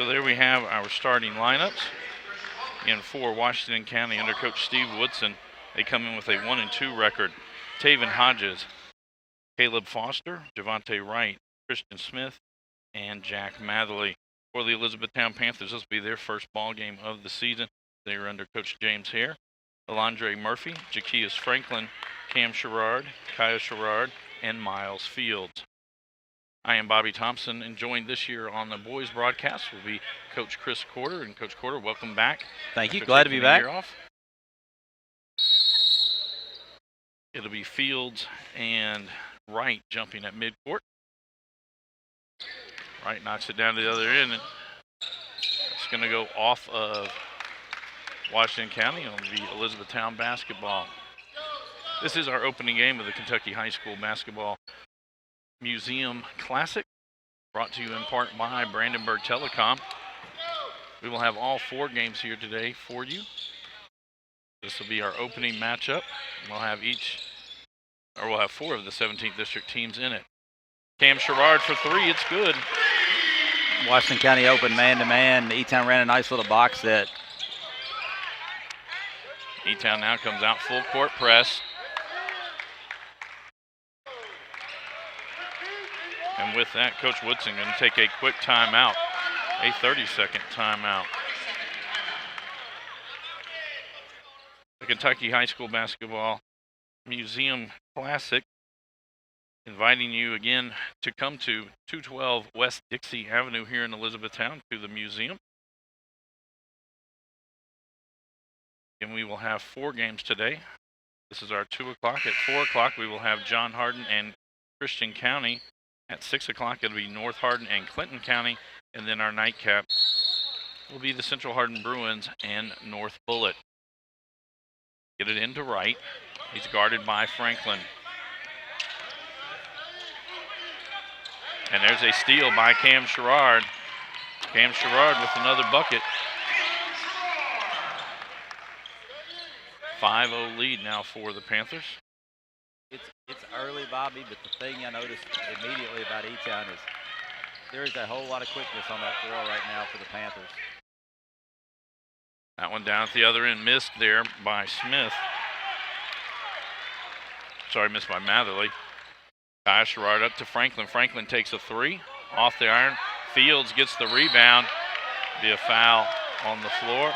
So there we have our starting lineups. And for Washington County under Coach Steve Woodson, they come in with a 1-2 record. Taven Hodges, Caleb Foster, Javante Wright, Christian Smith, and Jack Matherly. For the Elizabethtown Panthers, this will be their first ball game of the season. They are under Coach James Hare. Alondre Murphy, Jaquias Franklin, Cam Sherrard, Kaya Sherrard, and Miles Fields. I am Bobby Thompson, and joined this year on the boys broadcast will be Coach Chris Corder. And Coach Corder, welcome back. Thank you. Glad to be back. It'll be Fields and Wright jumping at midcourt. Wright knocks it down to the other end, and it's going to go off of Washington County on the Elizabethtown basketball. This is our opening game of the Kentucky High School Basketball Museum Classic, brought to you in part by Brandenburg Telecom. We will have all 4 games here today for you. This will be our opening matchup. We'll have 4 of the 17th District teams in it. Cam Sherrard for 3, it's good. Washington County open man-to-man. E-Town ran a nice little box set. E-Town now comes out full court press. And with that, Coach Woodson going to take a quick timeout, a 30-second timeout. The Kentucky High School Basketball Museum Classic, inviting you again to come to 212 West Dixie Avenue here in Elizabethtown to the museum. And we will have 4 games today. This is our 2 o'clock. At 4 o'clock, we will have John Hardin and Christian County. At 6 o'clock, it'll be North Hardin and Clinton County. And then our nightcap will be the Central Hardin Bruins and North Bullitt. Get it into Wright. He's guarded by Franklin. And there's a steal by Cam Sherrard. Cam Sherrard with another bucket. 5-0 lead now for the Panthers. It's early, Bobby, but the thing I noticed immediately about E-Town is there is a whole lot of quickness on that floor right now for the Panthers. That one down at the other end, missed there by Smith. Sorry, missed by Matherly. Kyle Sherrard up to Franklin. Franklin takes a 3 off the iron. Fields gets the rebound. Be a foul on the floor.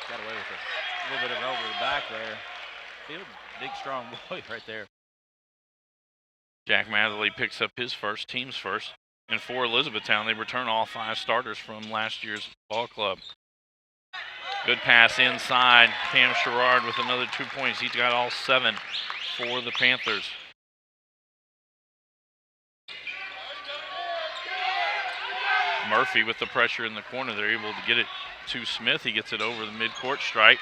Got away with a little bit of over the back there. Fields, big strong boy right there. Jack Matherly picks up his first, team's first. And for Elizabethtown, they return all 5 starters from last year's ball club. Good pass inside. Cam Sherrard with another 2 points. He's got all 7 for the Panthers. Murphy with the pressure in the corner. They're able to get it to Smith. He gets it over the midcourt stripe.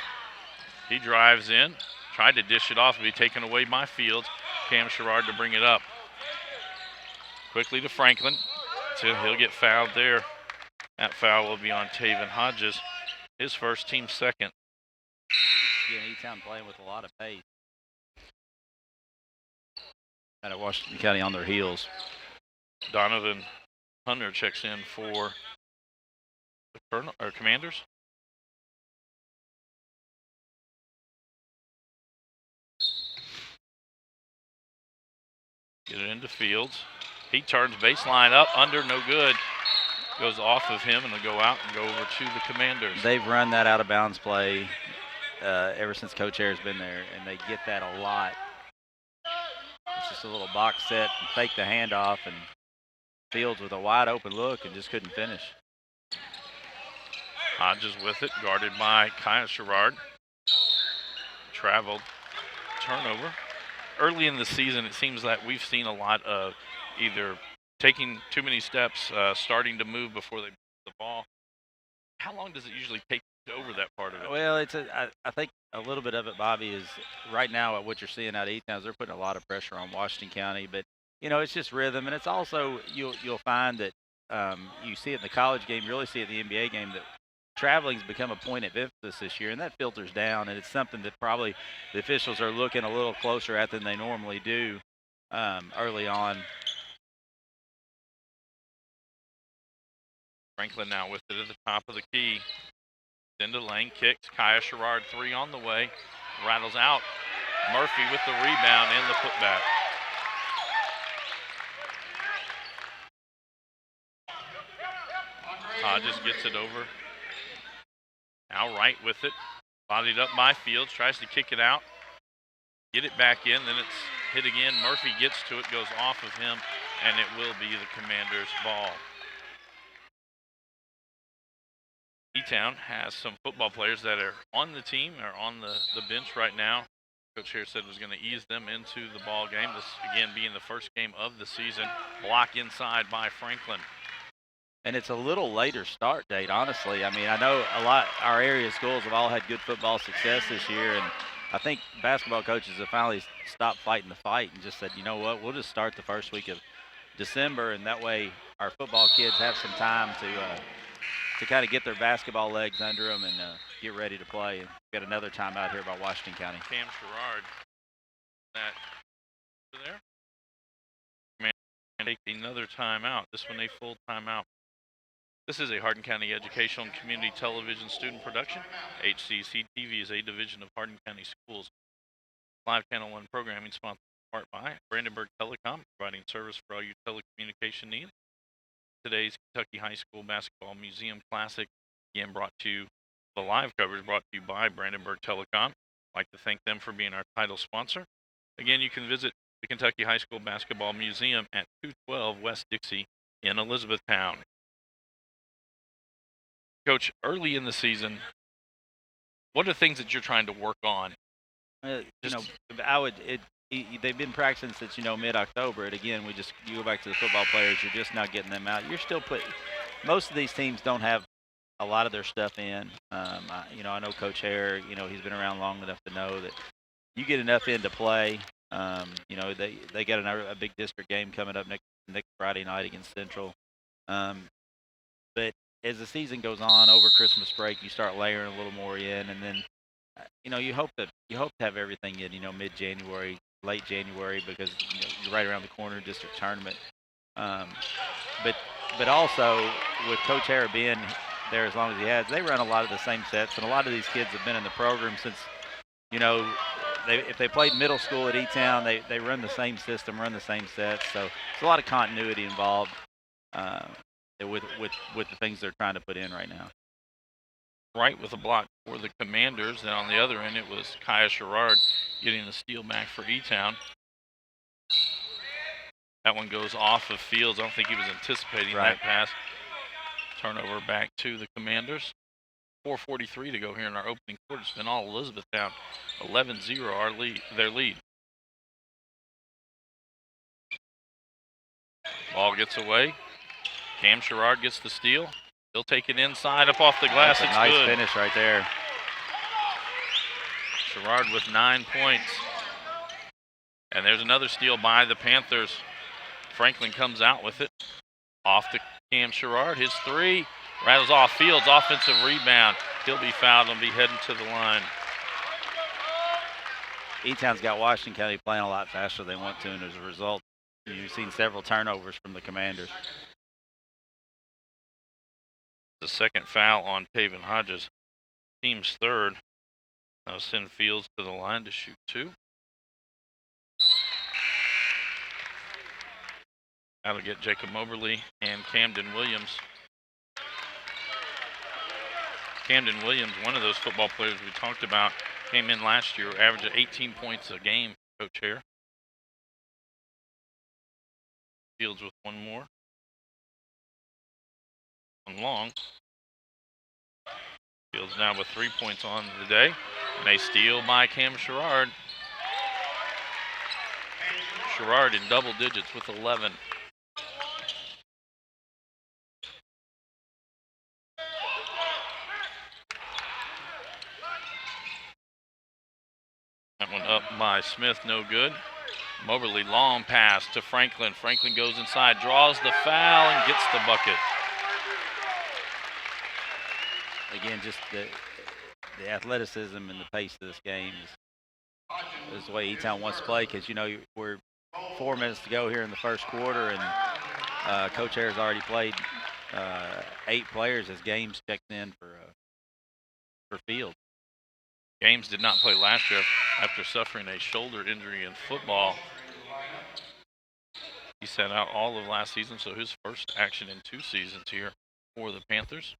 He drives in. Tried to dish it off, but be taken away by Fields. Cam Sherrard to bring it up. Quickly to Franklin. So he'll get fouled there. That foul will be on Taven Hodges. His first, team second. Again, E-Town playing with a lot of pace. Kind of Washington County on their heels. Donovan Hunter checks in for the Commanders. Get it into Fields. He turns baseline up, under, no good. Goes off of him and will go out and go over to the Commanders. They've run that out of bounds play ever since Coach Hare's been there, and they get that a lot. It's just a little box set and fake the handoff, and Fields with a wide open look and just couldn't finish. Hodges with it, guarded by Kaya Sherrard. Traveled, turnover. Early in the season, it seems that we've seen a lot of either taking too many steps, starting to move before they the ball. How long does it usually take over that part of it? Well, I think a little bit of it, Bobby, is right now what you're seeing out of E-Town is they're putting a lot of pressure on Washington County, but you know, it's just rhythm, and it's also you'll find that you see it in the college game, you really see it in the NBA game, that traveling's become a point of emphasis this year, and that filters down, and it's something that probably the officials are looking a little closer at than they normally do early on. Franklin now with it at the top of the key. Into lane, kicks. Kaya Sherrard 3 on the way. Rattles out. Murphy with the rebound and the putback. Hodges gets it over. Now Wright with it. Bodied up by Fields. Tries to kick it out. Get it back in. Then it's hit again. Murphy gets to it. Goes off of him. And it will be the Commanders' ball. E-Town has some football players that are on the team or on the bench right now. Coach here said was going to ease them into the ball game. This, again, being the first game of the season. Block inside by Franklin. And it's a little later start date, honestly. I mean, I know our area schools have all had good football success this year, and I think basketball coaches have finally stopped fighting the fight and just said, you know what, we'll just start the first week of December, and that way our football kids have some time to kind of get their basketball legs under them and get ready to play. And we got another timeout here by Washington County. Cam Sherrard, that there. And take another timeout. This one a full timeout. This is a Hardin County Educational and Community Television student production. HCEC-TV is a division of Hardin County Schools. Live Channel 1 programming sponsored in part by Brandenburg Telecom, providing service for all your telecommunication needs. Today's Kentucky High School Basketball Museum Classic, again brought to you, the live coverage brought to you by Brandenburg Telecom. I'd like to thank them for being our title sponsor. Again, you can visit the Kentucky High School Basketball Museum at 212 West Dixie in Elizabethtown. Coach, early in the season, what are things that you're trying to work on? They've been practicing since, mid-October. And again, you go back to the football players, you're just not getting them out. You're still most of these teams don't have a lot of their stuff in. I know Coach Hare, he's been around long enough to know that you get enough in to play. They got a big district game coming up next Friday night against Central. But as the season goes on, over Christmas break, you start layering a little more in, and then, you hope to have everything in, mid-January, late January, because you're right around the corner, district tournament. But also with Coach Hare being there as long as he has, they run a lot of the same sets, and a lot of these kids have been in the program since, if they played middle school at E-Town, they run the same system, run the same sets. So there's a lot of continuity involved with the things they're trying to put in right now. Right with a block for the Commanders, and on the other end it was Kaya Sherrard getting the steal back for E-Town. That one goes off of Fields. I don't think he was anticipating that pass. Turnover back to the Commanders. 4:43 to go here in our opening quarter. It's been all Elizabethtown. 11-0 their lead. Ball gets away. Cam Sherrard gets the steal. He'll take it inside, up off the glass. That's it's a nice good. Finish right there. Sherrard with 9 points. And there's another steal by the Panthers. Franklin comes out with it. Off to Cam Sherrard. His three rattles off. Fields, offensive rebound. He'll be fouled and be heading to the line. E-Town's got Washington County playing a lot faster than they want to, and as a result, you've seen several turnovers from the Commanders. The second foul on Taven Hodges. Team's third. Now send Fields to the line to shoot two. That'll get Jacob Moberly and Camden Williams. Camden Williams, one of those football players we talked about, came in last year, averaged 18 points a game, Coach Hare. Fields with one more. One long. Fields now with 3 points on the day. And a steal by Cam Sherrard. Sherrard in double digits with 11. That one up by Smith, no good. Moberly, long pass to Franklin. Franklin goes inside, draws the foul, and gets the bucket. Again, just the athleticism and the pace of this game is the way E-Town wants to play, because, we're 4 minutes to go here in the first quarter, and Coach Hare's already played 8 players as Games checked in for Field. Games did not play last year after suffering a shoulder injury in football. He sat out all of last season, so his first action in 2 seasons here for the Panthers.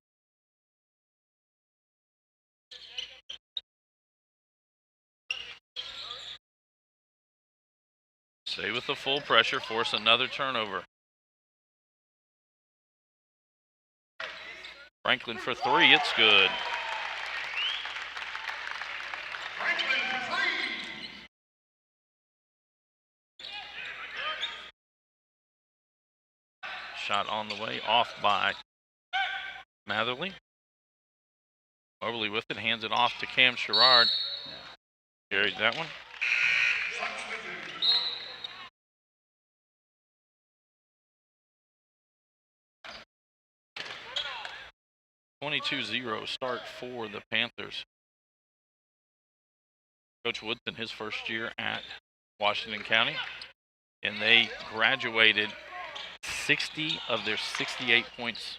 Stay with the full pressure, force another turnover. Franklin for 3, it's good. Shot on the way, off by Matherly. Moberly with it, hands it off to Cam Sherrard. Carried that one. (22-0) start for the Panthers. Coach Woodson, his first year at Washington County, and they graduated 60 of their 68 points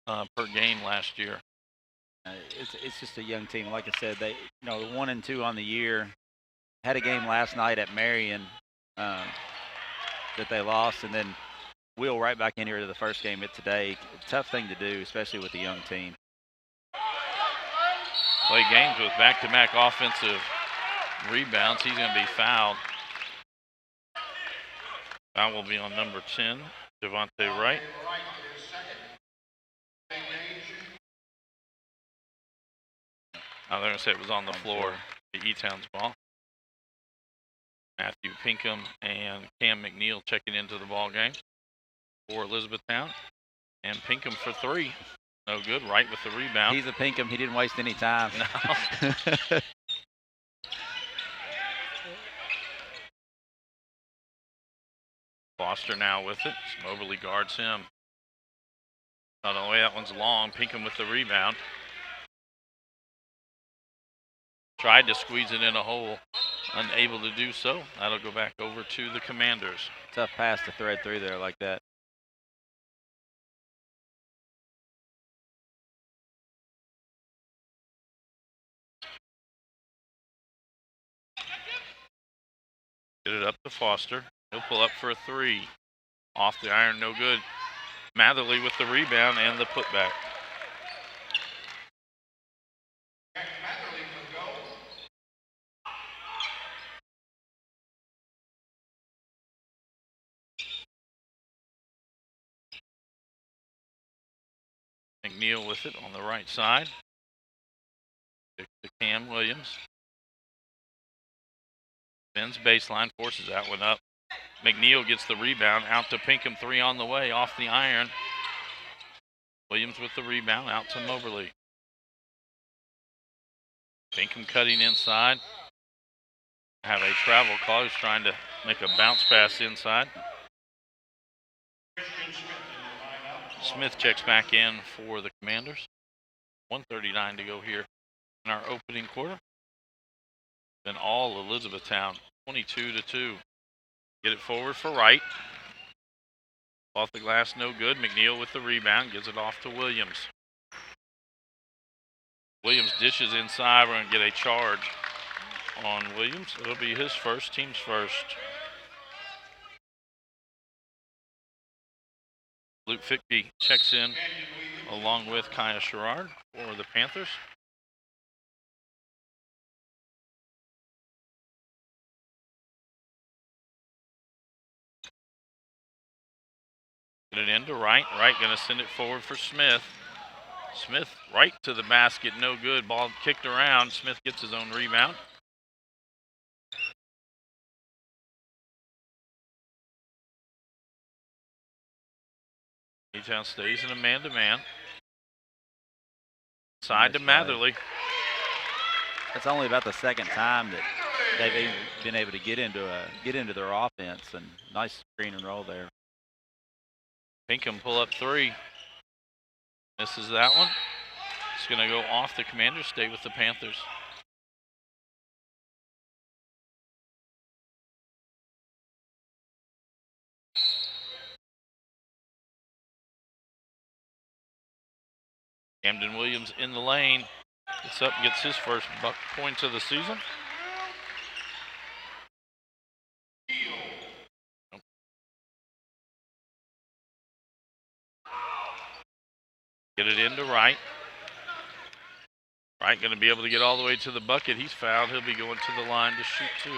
per game last year. It's just a young team. Like I said, they 1-2 on the year. Had a game last night at Marion that they lost, and then wheel right back in here to the first game at today. Tough thing to do, especially with a young team. Play games with back-to-back offensive rebounds. He's going to be fouled. Foul will be on number 10, Devontae Wright. I was going to say it was on the floor. The E-Town's ball. Matthew Pinkham and Cam McNeil checking into the ball game for Elizabethtown. And Pinkham for 3. No good. Wright with the rebound. He's a Pinkham. He didn't waste any time. No. Foster now with it. Moberly guards him. Not only that one's long. Pinkham with the rebound. Tried to squeeze it in a hole. Unable to do so. That'll go back over to the Commanders. Tough pass to thread through there like that. Get it up to Foster. He'll pull up for a 3. Off the iron, no good. Matherly with the rebound and the putback. McNeil with it on the right side. To Cam Williams. Spins baseline, forces that one up. McNeil gets the rebound, out to Pinkham, 3 on the way, off the iron. Williams with the rebound, out to Moberly. Pinkham cutting inside. Have a travel call. He's trying to make a bounce pass inside. Smith checks back in for the Commanders. 1:39 to go here in our opening quarter. Then all Elizabethtown, 22-2. Get it forward for Wright. Off the glass, no good. McNeil with the rebound, gives it off to Williams. Williams dishes inside. We're going to get a charge on Williams. It'll be his first, team's first. Luke Fickey checks in along with Kaya Sherrard for the Panthers. Get it into Wright. Wright going to send it forward for Smith. Smith right to the basket, no good. Ball kicked around. Smith gets his own rebound. E-Town stays in a man-to-man. Side to Matherly. That's only about the second time that they've been able to get into their offense, and nice screen and roll there. Pinkham pull up 3. Misses that one. It's going to go off the Commanders, stay with the Panthers. Camden Williams in the lane. Gets up and gets his first buck points of the season. Get it into Wright. Wright going to be able to get all the way to the bucket. He's fouled. He'll be going to the line to shoot 2.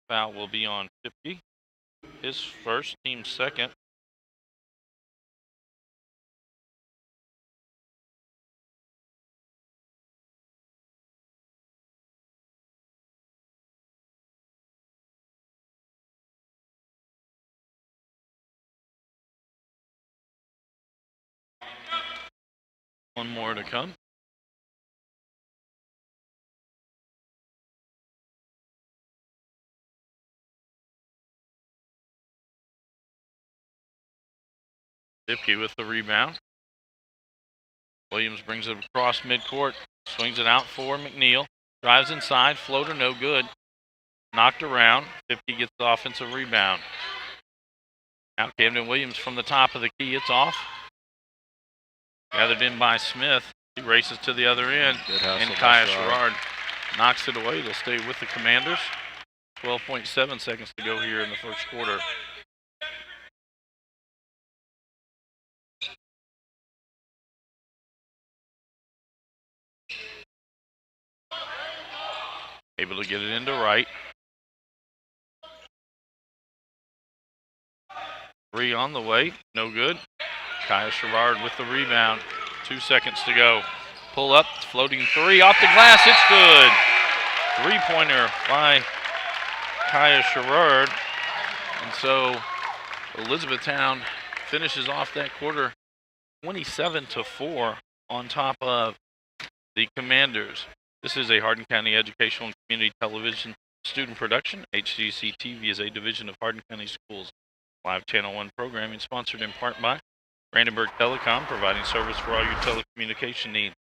Foul will be on 50. His first, team second. One more to come. Dipke with the rebound. Williams brings it across midcourt, swings it out for McNeil. Drives inside, floater no good. Knocked around. 50 gets the offensive rebound. Now Camden Williams from the top of the key. It's off. Gathered in by Smith. He races to the other end. And Kaya Sherrard knocks it away. They'll stay with the Commanders. 12.7 seconds to go here in the first quarter. Able to get it into Wright. 3 on the way. No good. Kaya Sherrard with the rebound. 2 seconds to go. Pull up. Floating 3 off the glass. It's good. 3-pointer by Kaya Sherrard. And so Elizabethtown finishes off that quarter 27-4 on top of the Commanders. This is a Hardin County Educational and Community Television student production. HCEC-TV is a division of Hardin County Schools. Live Channel 1 programming sponsored in part by Brandenburg Telecom, providing service for all your telecommunication needs.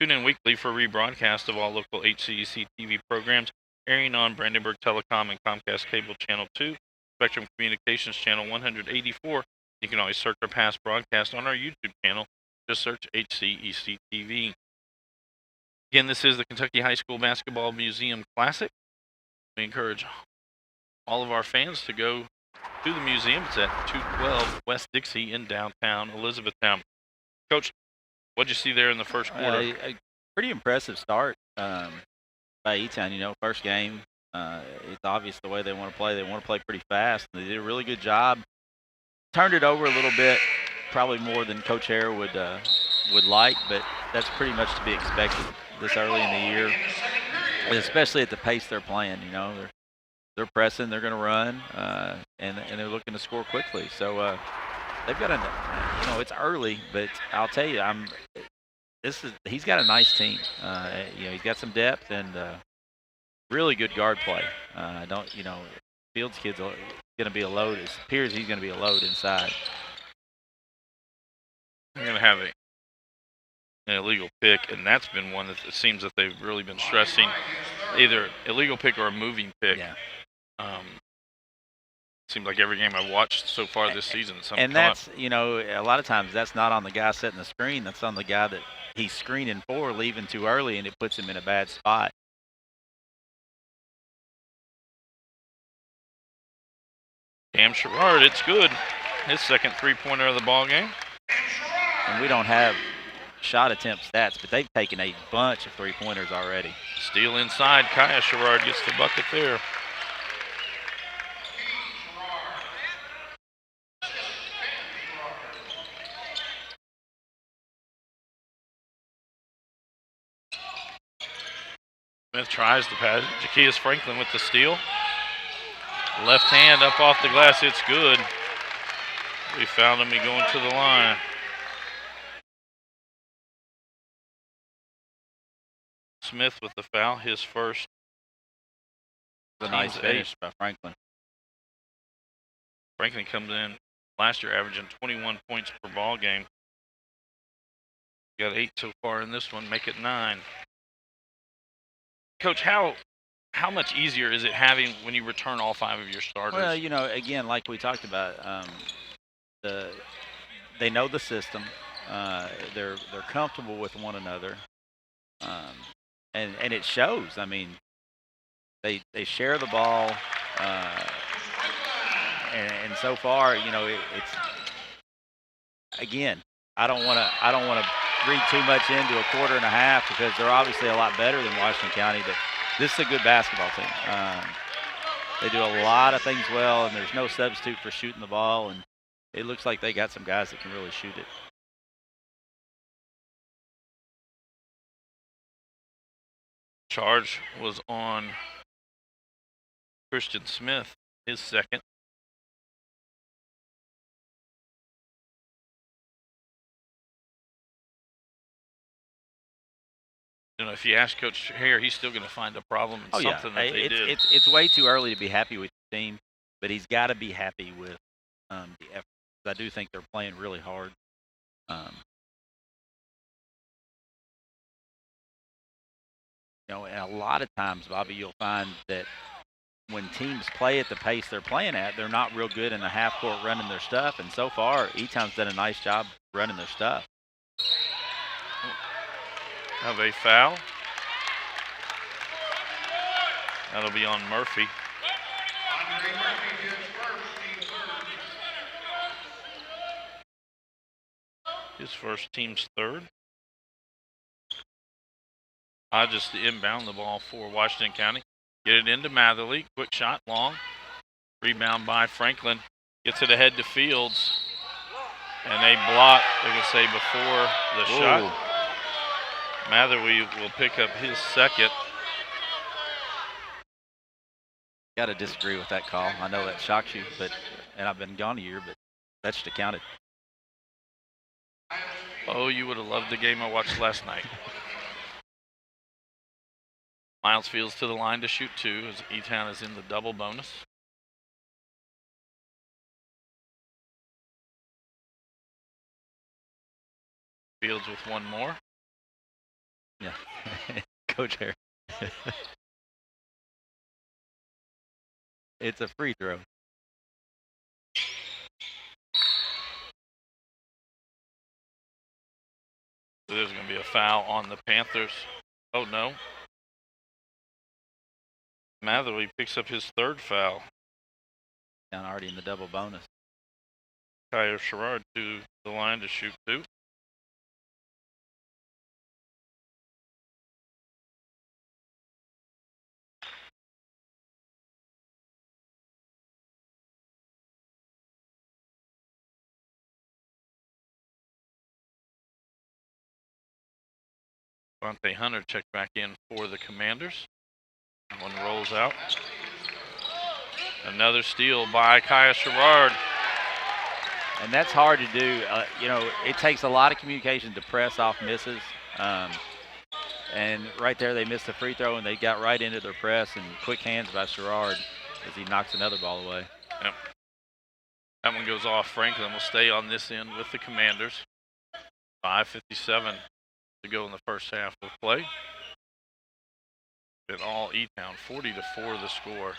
Tune in weekly for rebroadcast of all local HCEC-TV programs airing on Brandenburg Telecom and Comcast Cable Channel 2, Spectrum Communications Channel 184. You can always search our past broadcast on our YouTube channel. Just search HCEC-TV. Again, this is the Kentucky High School Basketball Museum Classic. We encourage all of our fans to go to the museum. It's at 212 West Dixie in downtown Elizabethtown. Coach, what'd you see there in the first quarter? A pretty impressive start by E-Town. You know, first game, it's obvious the way they want to play. They want to play pretty fast. They did a really good job. Turned it over a little bit, probably more than Coach Hare would like, but that's pretty much to be expected this early in the year, especially at the pace they're playing. You know, they're pressing, they're going to run, and they're looking to score quickly. So they've got it's early, but I'll tell you, he's got a nice team. He's got some depth and really good guard play. Fields kid's going to be a load. It appears he's going to be a load inside. They're going to have an illegal pick, and that's been one that it seems that they've really been stressing, either illegal pick or a moving pick. Yeah. Seems like every game I've watched so far this season. And that's, a lot of times that's not on the guy setting the screen. That's on the guy that he's screening for, leaving too early, and it puts him in a bad spot. Cam Sherrard, it's good. His second three-pointer of the ball game. And we don't have shot attempt stats, but they've taken a bunch of three-pointers already. Steal inside. Kaya Sherrard gets the bucket there. Smith tries to pass. Jaquias Franklin with the steal. Left hand up off the glass. It's good. We found him going to the line. Smith with the foul, his first. A nice finish by Franklin. Franklin comes in last year averaging 21 points per ball game. Got 8 so far in this one, make it 9. Coach, how how much easier is it having when you return all 5 of your starters? Well, you know, again, like we talked about, they know the system. They're comfortable with one another, and it shows. I mean, they share the ball, and so far, you know, it's again. I don't want to read too much into a quarter and a half because they're obviously a lot better than Washington County, but this is a good basketball team. They do a lot of things well, and there's no substitute for shooting the ball, and it looks like they got some guys that can really shoot it. Charge was on Christian Smith, his second. You know, if you ask Coach Hare, he's still going to find a problem in something that they did. It's way too early to be happy with the team, but he's got to be happy with the effort. I do think they're playing really hard. You know, and a lot of times, Bobby, you'll find that when teams play at the pace they're playing at, they're not real good in the half court running their stuff. And so far, E-Town's done a nice job running their stuff. Have a foul. That'll be on Murphy. His first, team's third. Hodges to inbound the ball for Washington County. Get it into Matherly. Quick shot, long. Rebound by Franklin. Gets it ahead to Fields. And they block, they're going to say, before the shot. Matherly will pick up his second. Got to disagree with that call. I know that shocks you, and I've been gone a year, but that should have counted. Oh, you would have loved the game I watched last night. Miles Fields to the line to shoot 2 as E-Town is in the double bonus. Fields with one more. Yeah, Coach Harris. It's a free throw. So there's going to be a foul on the Panthers. Oh, no. Matherly picks up his third foul. Down already in the double bonus. Kyle Sherrard to the line to shoot 2. Devontae Hunter checked back in for the Commanders. One rolls out. Another steal by Kaya Sherrard. And that's hard to do. You know, it takes a lot of communication to press off misses. And right there, they missed the free throw, and they got right into their press, and quick hands by Sherrard as he knocks another ball away. Yep. That one goes off. Franklin will stay on this end with the Commanders. 5:57 to go in the first half of play. Been all E-Town, 40-4 the score.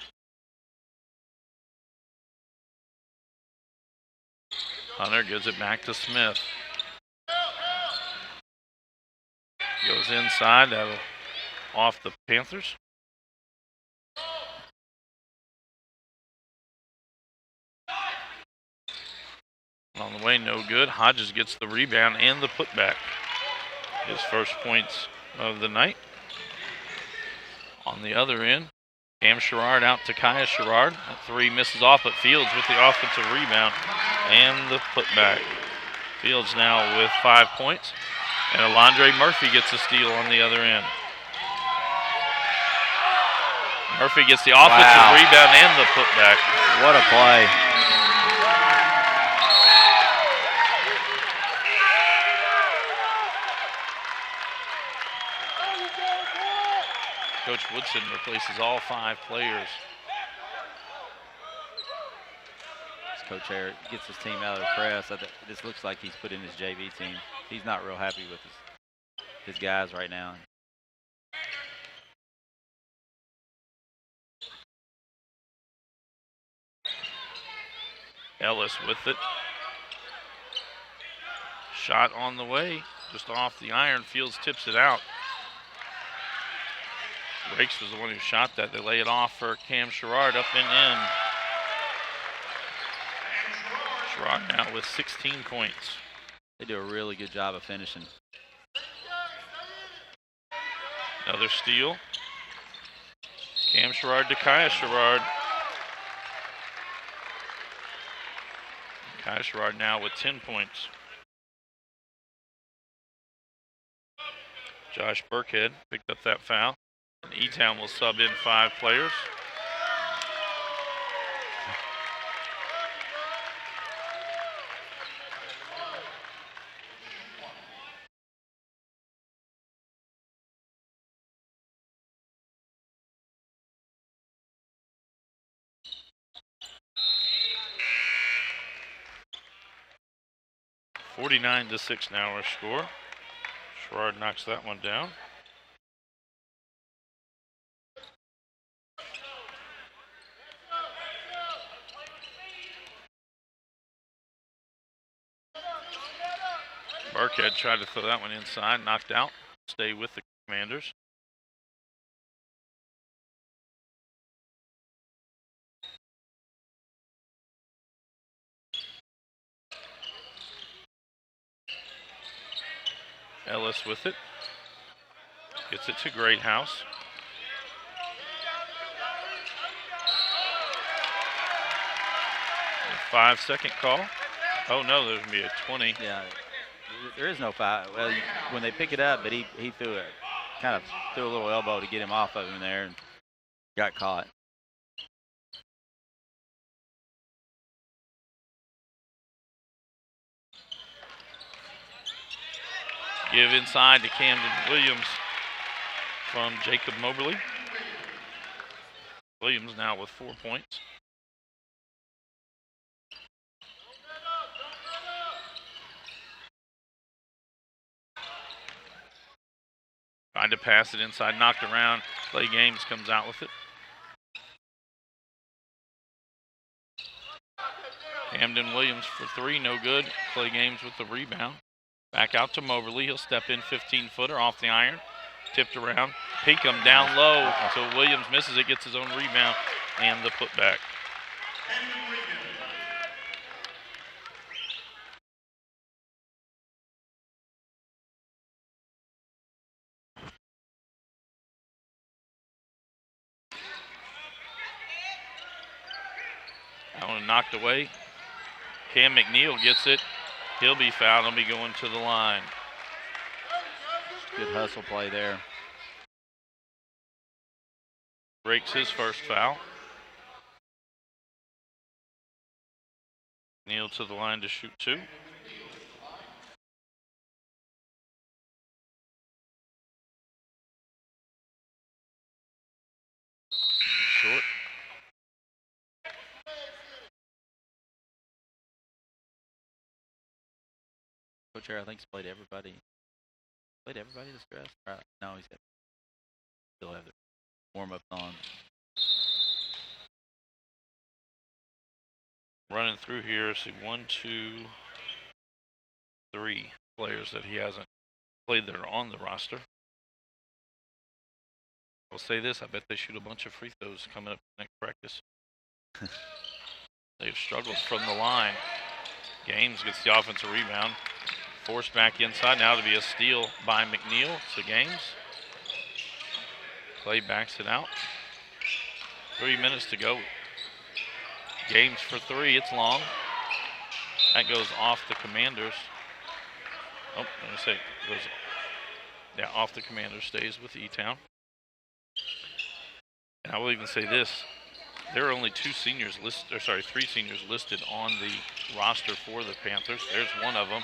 Hunter gives it back to Smith. Goes inside, that'll off the Panthers. On the way, no good. Hodges gets the rebound and the putback. His first points of the night. On the other end, Cam Sherrard out to Kaya Sherrard. That 3 misses off, but Fields with the offensive rebound and the putback. Fields now with 5 points. And Alondre Murphy gets a steal on the other end. Murphy gets the offensive rebound and the putback. What a play. Coach Woodson replaces all 5 players. As Coach Harris gets his team out of the press. This looks like he's put in his JV team. He's not real happy with his guys right now. Ellis with it. Shot on the way, just off the iron. Fields tips it out. Rakes was the one who shot that. They lay it off for Cam Sherrard, up and in. Sherrard now with 16 points. They do a really good job of finishing. Another steal. Cam Sherrard to Kaya Sherrard. Kaya Sherrard now with 10 points. Josh Burkhead picked up that foul. And E-Town will sub in 5 players. (49-6) now our score. Sherrard knocks that one down. Burkhead tried to throw that one inside, knocked out. Stay with the Commanders. Ellis with it. Gets it to Greathouse. A 5-second call. Oh no, there's going to be a 20. Yeah, there is no foul. Well, when they pick it up, but he threw it, kind of threw a little elbow to get him off of him there and got caught. Give inside to Camden Williams from Jacob Moberly. Williams now with 4 points. Tried to pass it inside, knocked around. Clay Games comes out with it. Camden Williams for 3, no good. Clay Games with the rebound. Back out to Moberly. He'll step in 15-footer off the iron. Tipped around. Pinkham down low until Williams misses it, gets his own rebound and the putback. That one knocked away. Cam McNeil gets it. He'll be fouled. He'll be going to the line. Good hustle play there. Breaks his first foul. Neal to the line to shoot 2. Short. Coach Harris, I think, he's played everybody. Played everybody this dress? No, he's got still have the warm-ups on. Running through here, see 1, 2, 3 players that he hasn't played that are on the roster. I'll say this, I bet they shoot a bunch of free throws coming up next practice. They've struggled from the line. Gaines gets the offensive rebound. Forced back inside, now to be a steal by McNeil to Gaines. Clay backs it out. 3 minutes to go. Gaines for 3, it's long. That goes off the Commanders. Oh, let me say, goes, yeah, off the Commanders, stays with E-Town. And I will even say this, there are only 3 seniors listed on the roster for the Panthers. There's one of them.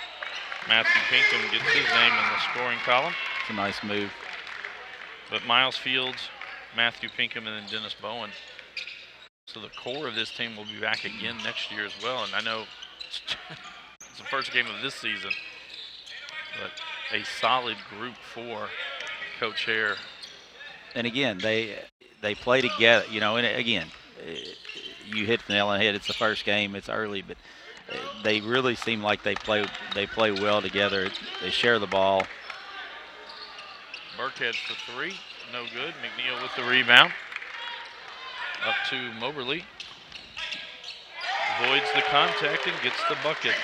Matthew Pinkham gets his name in the scoring column. It's a nice move. But Miles Fields, Matthew Pinkham, and then Dennis Bowen. So the core of this team will be back again next year as well. And I know it's the first game of this season, but a solid group for Coach Hare. And again, they play together, you know, and again, you hit the nail on the head. It's the first game. It's early, but they really seem like they play well together. They share the ball. Burkhead's for three. No good. McNeil with the rebound. Up to Moberly. Avoids the contact and gets the bucket.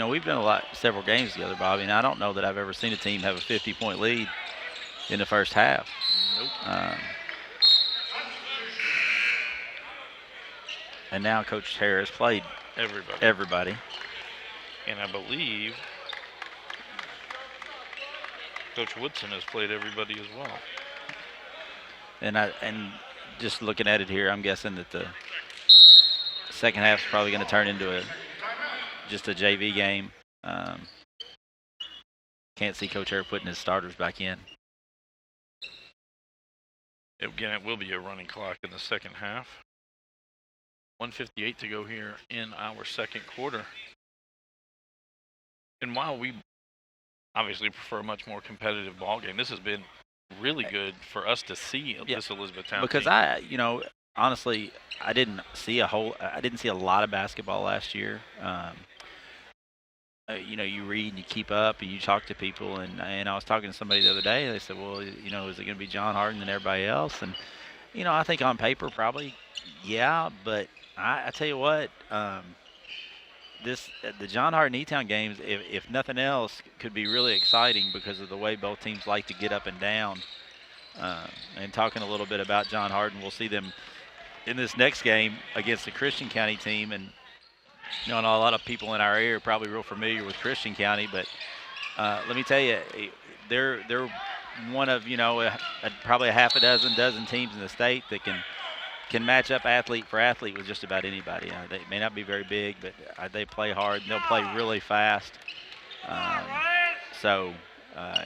We've done several games together, Bobby, and I don't know that I've ever seen a team have a 50-point lead in the first half. Nope. And now Coach Harris played everybody. And I believe Coach Woodson has played everybody as well. And just looking at it here, I'm guessing that the second half is probably going to turn into just a JV game. Can't see Coach Harris putting his starters back in. Again, it will be a running clock in the second half. 1:58 to go here in our second quarter. And while we obviously prefer a much more competitive ball game, this has been really good for us to see this Elizabethtown because team. Honestly, I didn't see a lot of basketball last year. You read and you keep up and you talk to people, and I was talking to somebody the other day. They said, well, is it going to be John Harden and everybody else? And I think on paper probably, yeah, but I tell you what, the John Harden E-Town games, if nothing else, could be really exciting because of the way both teams like to get up and down. And talking a little bit about John Harden, we'll see them in this next game against the Christian County team. And I know a lot of people in our area are probably real familiar with Christian County, but let me tell you, they're one of probably a half a dozen teams in the state that can match up athlete for athlete with just about anybody. They may not be very big, but they play hard. They'll play really fast. So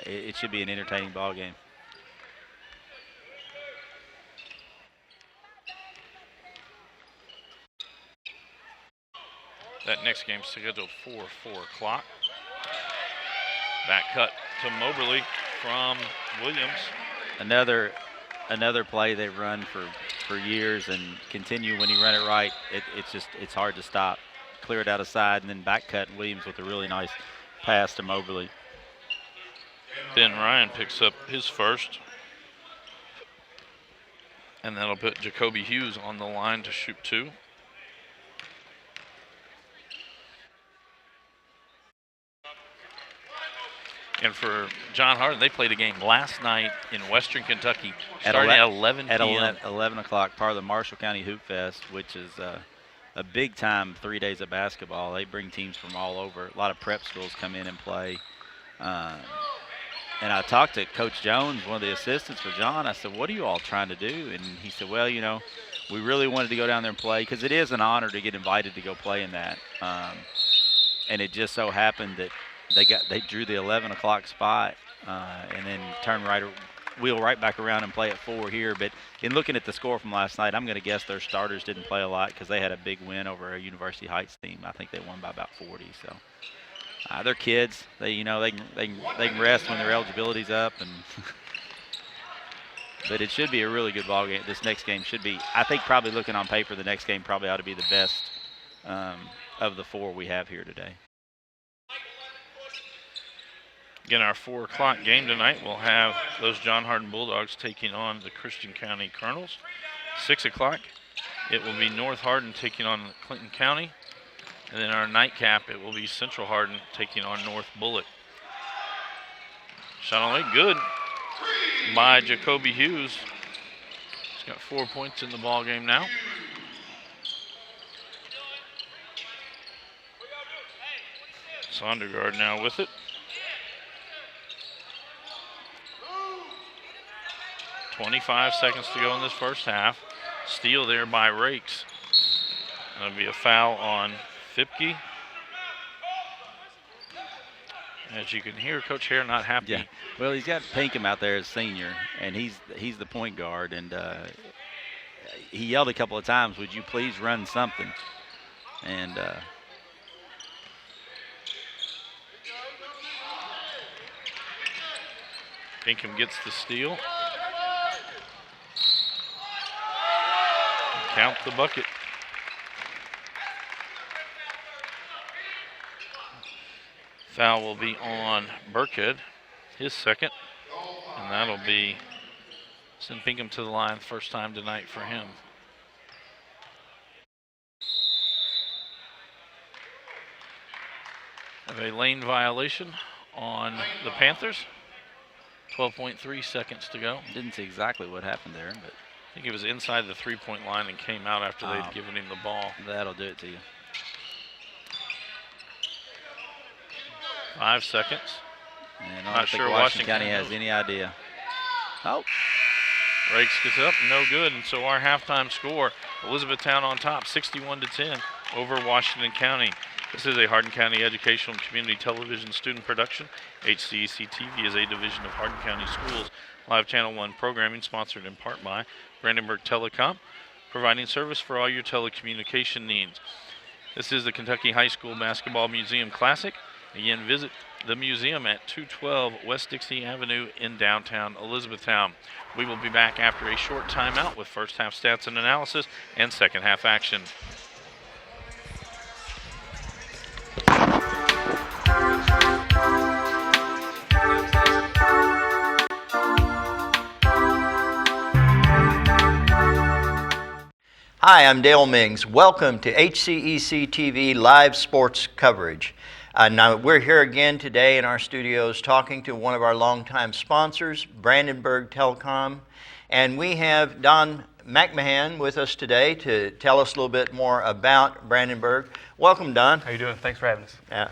it should be an entertaining ball game. That next game's scheduled for 4 o'clock. Back cut to Moberly from Williams. Another play they've run for years and continue when you run it right. It's hard to stop. Clear it out of side and then back cut. Williams with a really nice pass to Moberly. Ben Ryan picks up his first. And that'll put Jacoby Hughes on the line to shoot 2. And for John Harden, they played a game last night in Western Kentucky starting at 11 p.m. At 11 o'clock, part of the Marshall County Hoop Fest, which is a big-time 3 days of basketball. They bring teams from all over. A lot of prep schools come in and play. And I talked to Coach Jones, one of the assistants for John. I said, what are you all trying to do? And he said, well, we really wanted to go down there and play because it is an honor to get invited to go play in that. And it just so happened that they drew the 11 o'clock spot and then wheel right back around and play at 4 here. But in looking at the score from last night, I'm going to guess their starters didn't play a lot because they had a big win over a University Heights team. I think they won by about 40. So they're kids. They can rest when their eligibility's up. And but it should be a really good ball game. This next game should be. I think probably looking on paper, the next game probably ought to be the best of the 4 we have here today. Again, our 4 o'clock game tonight, we'll have those John Harden Bulldogs taking on the Christian County Colonels. 6 o'clock, it will be North Hardin taking on Clinton County. And then our nightcap, it will be Central Hardin taking on North Bullitt. Shot on way good by Jacoby Hughes. He's got 4 points in the ball game now. Sondergaard now with it. 25 seconds to go in this first half. Steal there by Rakes. That'll be a foul on Fipke. As you can hear, Coach Hare not happy. Yeah. Well, he's got Pinkham out there as senior, and he's the point guard. And he yelled a couple of times, would you please run something? And Pinkham gets the steal. count the bucket. Foul will be on Burkhead, his second, and that'll be send Pinkham to the line first time tonight for him. Have a lane violation on the Panthers. 12.3 seconds to go. Didn't see exactly what happened there, but I think he was inside the three-point line and came out after they'd given him the ball. That'll do it to you. 5 seconds. And I Not don't think sure Washington County County has any idea. Oh, Rakes gets up, no good, and so our halftime score, Elizabethtown on top, 61-10 over Washington County. This is a Hardin County Educational and Community Television student production. HCEC-TV is a division of Hardin County Schools. Live Channel 1 programming sponsored in part by Brandenburg Telecom, providing service for all your telecommunication needs. This is the Kentucky High School Basketball Museum Classic. Again, visit the museum at 212 West Dixie Avenue in downtown Elizabethtown. We will be back after a short timeout with first half stats and analysis and second half action. Hi, I'm Dale Mings. Welcome to HCEC-TV live sports coverage. Now we're here again today in our studios talking to one of our longtime sponsors, Brandenburg Telecom, and we have Don McMahon with us today to tell us a little bit more about Brandenburg. Welcome, Don. How you doing? Thanks for having us. Yeah.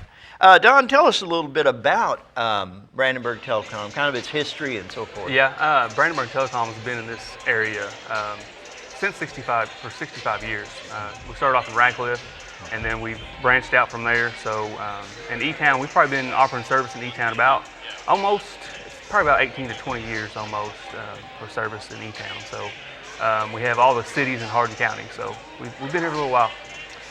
Don, tell us a little bit about Brandenburg Telecom, kind of its history and so forth. Yeah, Brandenburg Telecom has been in this area since 65 years. We started off in Radcliffe, and then we've branched out from there. So in E-Town, we've probably been offering service in E-Town probably about 18 to 20 years almost for service in E-Town. So we have all the cities in Hardin County. So we've been here for a little while.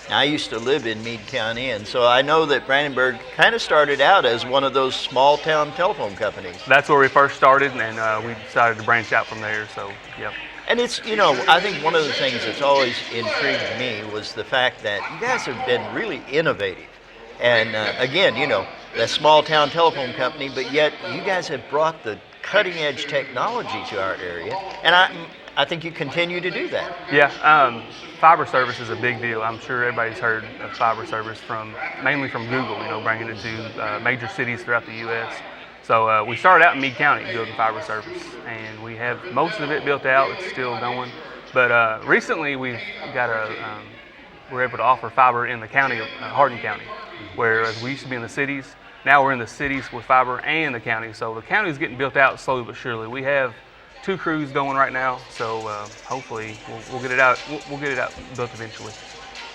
Now, I used to live in Meade County, and so I know that Brandenburg kind of started out as one of those small town telephone companies. That's where we first started, and we decided to branch out from there. So, yep. And it's, I think one of the things that's always intrigued me was the fact that you guys have been really innovative. And again, that small town telephone company, but yet you guys have brought the cutting edge technology to our area. And I think you continue to do that. Yeah, fiber service is a big deal. I'm sure everybody's heard of fiber service mainly from Google, bringing it to major cities throughout the U.S. So we started out in Meade County building fiber service, and we have most of it built out. It's still going, but recently we're able to offer fiber in the county of Hardin County, whereas we used to be in the cities. Now we're in the cities with fiber and the county. So the county is getting built out slowly but surely. We have 2 crews going right now, so hopefully we'll get it out. We'll get it out built eventually.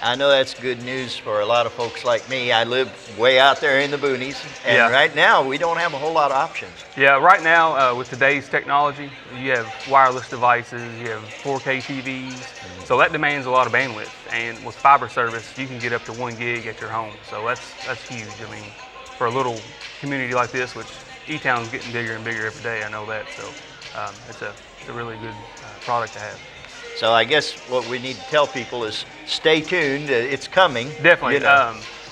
I know that's good news for a lot of folks like me. I live way out there in the boonies, and right now we don't have a whole lot of options. Yeah, right now with today's technology, you have wireless devices, you have 4K TVs, so that demands a lot of bandwidth. And with fiber service, you can get up to 1 gig at your home, so that's huge. I mean, for a little community like this, which E-Town's getting bigger and bigger every day, I know that. So it's a really good product to have. So I guess what we need to tell people is stay tuned. It's coming. Definitely.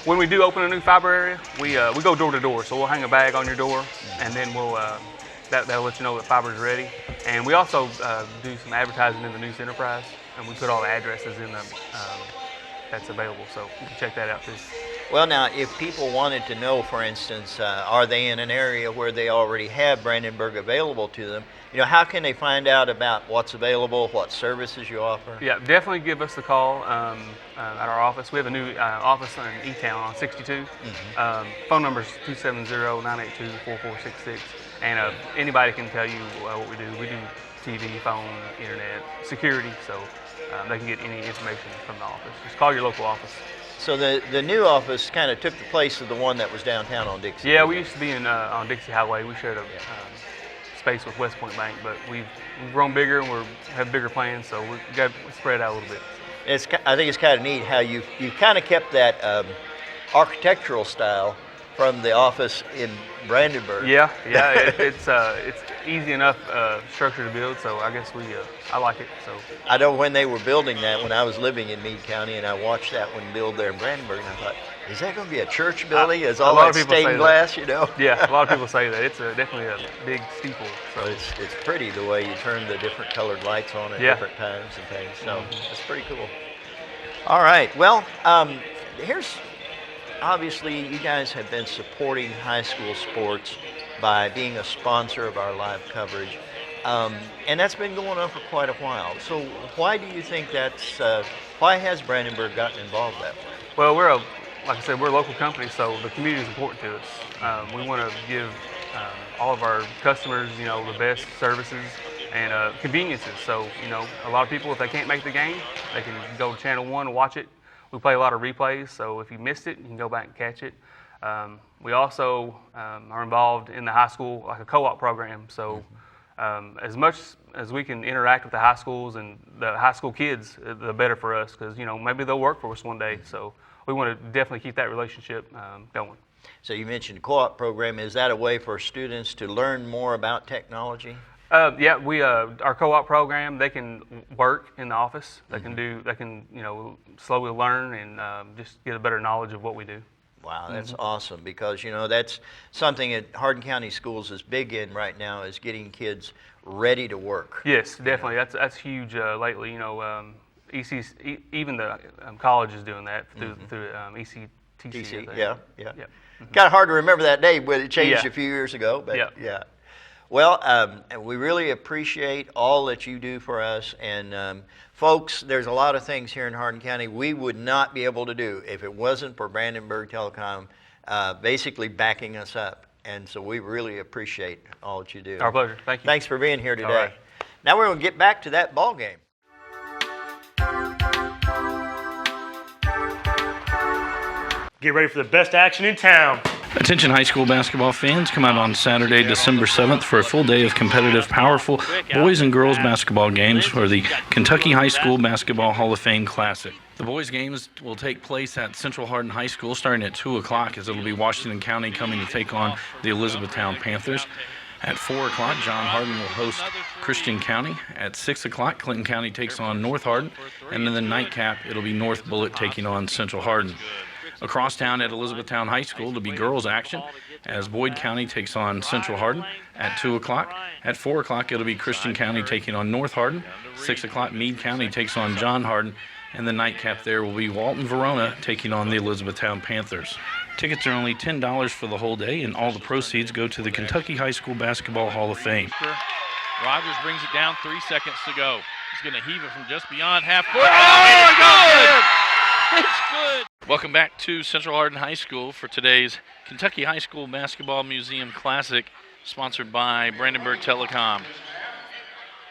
When we do open a new fiber area, we go door to door. So we'll hang a bag on your door, and then that'll let you know that fiber is ready. And we also do some advertising in the News Enterprise, and we put all the addresses in them that's available. So you can check that out too. Well, now, if people wanted to know, for instance, are they in an area where they already have Brandenburg available to them, how can they find out about what's available, what services you offer? Yeah, definitely give us a call at our office. We have a new office in E-Town on 62. Phone number is 270-982-4466. And anybody can tell you what we do. We do TV, phone, internet, security, so they can get any information from the office. Just call your local office. So the new office kind of took the place of the one that was downtown on Dixie. Yeah, we used to be on Dixie Highway. We shared a space with West Point Bank, but we've grown bigger and we have bigger plans, so we got spread out a little bit. I think it's kind of neat how you kind of kept that architectural style from the office in Brandenburg. Yeah, it's easy enough structure to build, so I guess I like it. So I know when they were building that, when I was living in Meade County, and I watched that one build there in Brandenburg, and I thought, is that going to be a church building? Is all that stained glass, you know? Yeah, a lot of people say that. It's definitely a big steeple. So it's pretty the way you turn the different colored lights on at different times and things. So it's pretty cool. All right. Well, here's obviously you guys have been supporting high school sports by being a sponsor of our live coverage, and that's been going on for quite a while. So why do you think why has Brandenburg gotten involved that way? Well, like I said, we're a local company, so the community is important to us. We want to give all of our customers, the best services and conveniences. So, a lot of people, if they can't make the game, they can go to Channel 1 and watch it. We play a lot of replays, so if you missed it, you can go back and catch it. We also are involved in the high school, like a co-op program. So as much as we can interact with the high schools and the high school kids, the better for us, because maybe they'll work for us one day. So we want to definitely keep that relationship going. So you mentioned the co-op program. Is that a way for students to learn more about technology? Yeah, our co-op program, they can work in the office. They can slowly learn and just get a better knowledge of what we do. Wow, that's awesome, because that's something that Hardin County Schools is big in right now, is getting kids ready to work. Yes, definitely. That's huge lately. Even the college is doing that through HCEC. Yeah. Kind of hard to remember that day, but it changed a few years ago. But yeah. Well, we really appreciate all that you do for us. And folks, there's a lot of things here in Hardin County we would not be able to do if it wasn't for Brandenburg Telecom basically backing us up. And so we really appreciate all that you do. Our pleasure. Thank you. Thanks for being here today. All right. Now we're going to get back to that ball game. Get ready for the best action in town. Attention high school basketball fans, come out on Saturday, December 7th for a full day of competitive, powerful boys and girls basketball games for the Kentucky High School Basketball Hall of Fame Classic. The boys' games will take place at Central Hardin High School starting at 2 o'clock, as it'll be Washington County coming to take on the Elizabethtown Panthers. At 4 o'clock, John Hardin will host Christian County. At 6 o'clock, Clinton County takes on North Hardin. And in the nightcap, it'll be North Bullitt taking on Central Hardin. Across town at Elizabethtown High School to be girls action, as Boyd County takes on Central Hardin at 2 o'clock. At 4 o'clock, it'll be Christian County taking on North Hardin. 6 o'clock, Meade County takes on John Hardin. And the nightcap there will be Walton Verona taking on the Elizabethtown Panthers. Tickets are only $10 for the whole day, and all the proceeds go to the Kentucky High School Basketball Hall of Fame. Rogers brings it down, 3 seconds to go. He's going to heave it from just beyond half court. Oh, it's good! Welcome back to Central Hardin High School for today's Kentucky High School Basketball Museum Classic, sponsored by Brandenburg Telecom.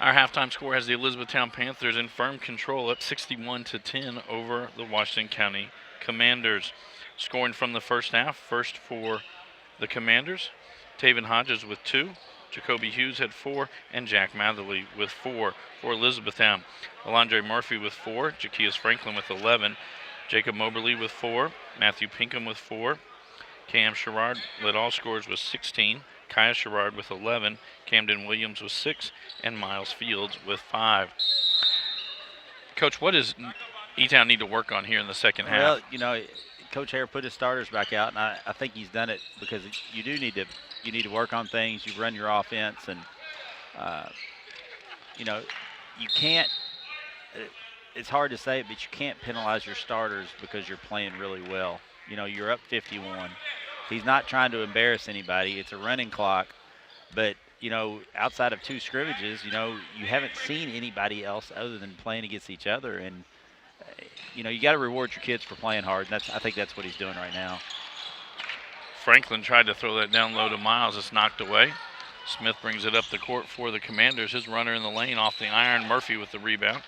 Our halftime score has the Elizabethtown Panthers in firm control at 61-10 over the Washington County Commanders. Scoring from the first half, first for the Commanders, Taven Hodges with 2, Jacoby Hughes had 4, and Jack Matherly with 4 for Elizabethtown. Alondre Murphy with 4, Jaquias Franklin with 11, Jacob Moberly with 4, Matthew Pinkham with 4, Cam Sherrard led all scorers with 16, Kaya Sherrard with 11, Camden Williams with 6, and Miles Fields with 5. Coach, what does E-Town need to work on here in the second half? Well, Coach Hare put his starters back out, and I think he's done it because you need to work on things. You run your offense, and you can't. It's hard to say it, but you can't penalize your starters because you're playing really well. You're up 51. He's not trying to embarrass anybody. It's a running clock, but outside of 2 scrimmages, you haven't seen anybody else other than playing against each other, and you got to reward your kids for playing hard, and I think that's what he's doing right now. Franklin tried to throw that down low to Miles. It's knocked away. Smith brings it up the court for the Commanders. His runner in the lane off the iron. Murphy with the rebound.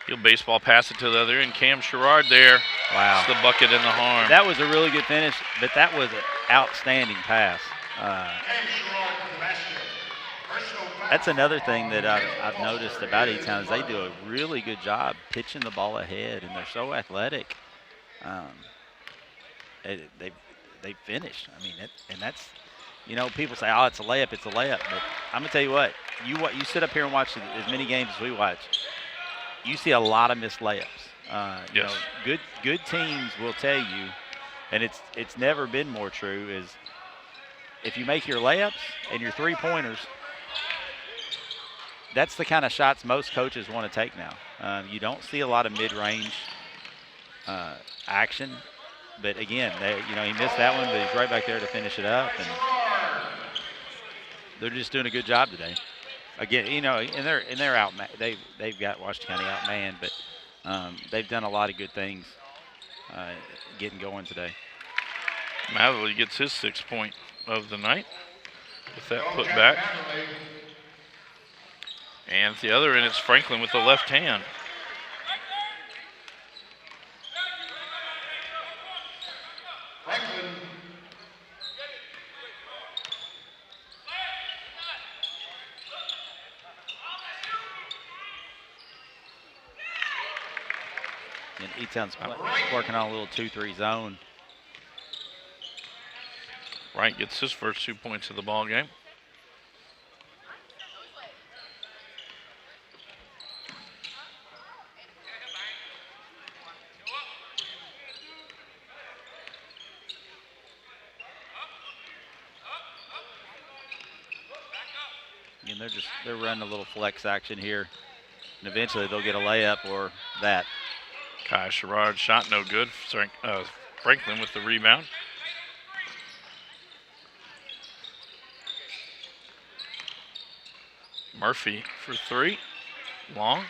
He'll baseball pass it to the other end. Cam Sherrard there. Wow. It's the bucket in the harm. That was a really good finish, but that was an outstanding pass. That's another thing that I've noticed about E-Town is they do a really good job pitching the ball ahead, and they're so athletic. they finished. I mean, and that's, you know, people say, oh, it's a layup, it's a layup. But I'm gonna tell you what, you sit up here and watch as many games as we watch, you see a lot of missed layups. You know, good teams will tell you, and it's never been more true, is if you make your layups and your three-pointers, that's the kind of shots most coaches want to take now. You don't see a lot of mid-range action, but again, you know, he missed that one, but he's right back there to finish it up, and they're just doing a good job today. Again, you know, and they're out. They've got Washington County outmanned, but they've done a lot of good things getting going today. Matherly gets his 6th point of the night with that put back. And at the other end, it's Franklin with the left hand. And E-Town's working on a little 2-3 zone. Wright gets his first 2 points of the ball game. And they're running a little flex action here, and eventually they'll get a layup or that. Kai Sherrod shot no good. Franklin with the rebound. Murphy for 3. Long.